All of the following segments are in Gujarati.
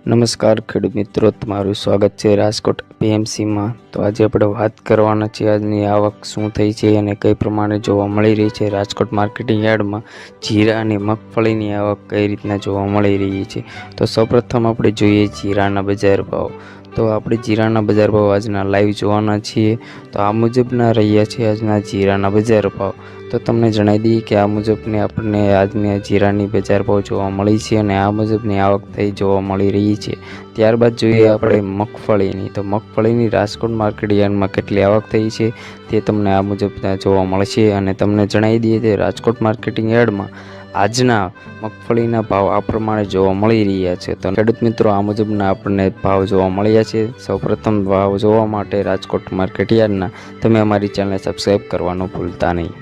નમસ્કાર ખેડૂત મિત્રો, તમારું સ્વાગત છે રાજકોટ પીએમસીમાં। તો આજે આપણે વાત કરવાના છે આજની આવક શું થઈ છે અને કઈ પ્રમાણે જોવા મળી રહી છે। રાજકોટ માર્કેટિંગ યાર્ડમાં જીરા અને મગફળીની આવક કઈ રીતના જોવા મળી રહી છે। તો સૌપ્રથમ આપણે જોઈએ જીરાના બજાર ભાવ। તો આપણે જીરાના બજાર ભાવ આજના લાઈવ જોવાના છીએ। તો આ મુજબના રહ્યા છે આજના જીરાના બજાર ભાવ। તો તમને જણાવી દઈએ કે આ મુજબની આપણને આજની જીરાની બજાર ભાવ જોવા મળી છે અને આ મુજબની આવક થઈ જોવા મળી રહી છે। ત્યારબાદ જોઈએ આપણે મગફળીની। તો મગફળીની રાજકોટ માર્કેટ યાર્ડમાં કેટલી આવક થઈ છે તે તમને આ મુજબ જોવા મળશે અને તમને જણાવી દઈએ કે રાજકોટ માર્કેટિંગ યાર્ડમાં આજના મગફળીના ભાવ આ પ્રમાણે જોવા મળી રહ્યા છે। તો ખેડૂત મિત્રો, આ મુજબના આપણને ભાવ જોવા મળ્યા છે। સૌપ્રથમ ભાવ જોવા માટે રાજકોટ માર્કેટ યાર્ડના તમે અમારી ચેનલને સબસ્ક્રાઈબ કરવાનું ભૂલતા નહીં।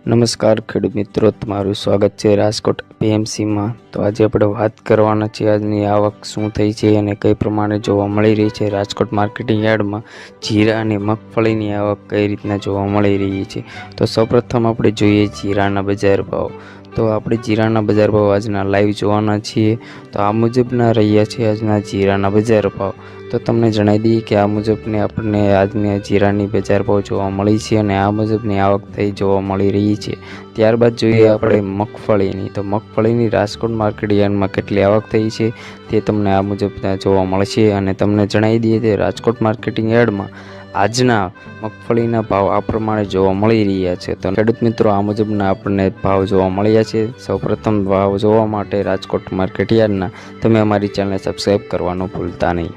નમસ્કાર ખેડૂત મિત્રો, તમારું સ્વાગત છે રાજકોટ પીએમસીમાં। તો આજે આપણે વાત કરવાના છે આજની આવક શું થઈ છે અને કઈ પ્રમાણે જોવા મળી રહી છે। રાજકોટ માર્કેટિંગ યાર્ડમાં જીરા અને મગફળીની આવક કઈ રીતના જોવા મળી રહી છે। તો સૌપ્રથમ આપણે જોઈએ જીરાના બજાર ભાવ। તો આપણે જીરાના બજાર ભાવ આજના લાઈવ જોવાના છીએ। તો આ મુજબના રહ્યા છે આજના જીરાના બજાર ભાવ। તો તમને જણાવી દઈએ કે આ મુજબની આપણને આજની જીરાની બજાર ભાવ જોવા મળી છે અને આ મુજબની આવક થઈ જોવા મળી રહી છે। ત્યારબાદ જોઈએ આપણે મગફળીની। તો મગફળીની રાજકોટ માર્કેટ યાર્ડમાં કેટલી આવક થઈ છે તે તમને આ મુજબ જોવા મળશે અને તમને જણાવી દઈએ કે રાજકોટ માર્કેટિંગ યાર્ડમાં આજના મગફળીના ભાવ આ પ્રમાણે જોવા મળી રહ્યા છે। તો ખેડૂત મિત્રો, આ મુજબના આપણને ભાવ જોવા મળ્યા છે। સૌપ્રથમ ભાવ જોવા માટે રાજકોટ માર્કેટ યાર્ડના તમે અમારી ચેનલને સબસ્ક્રાઈબ કરવાનું ભૂલતા નહીં।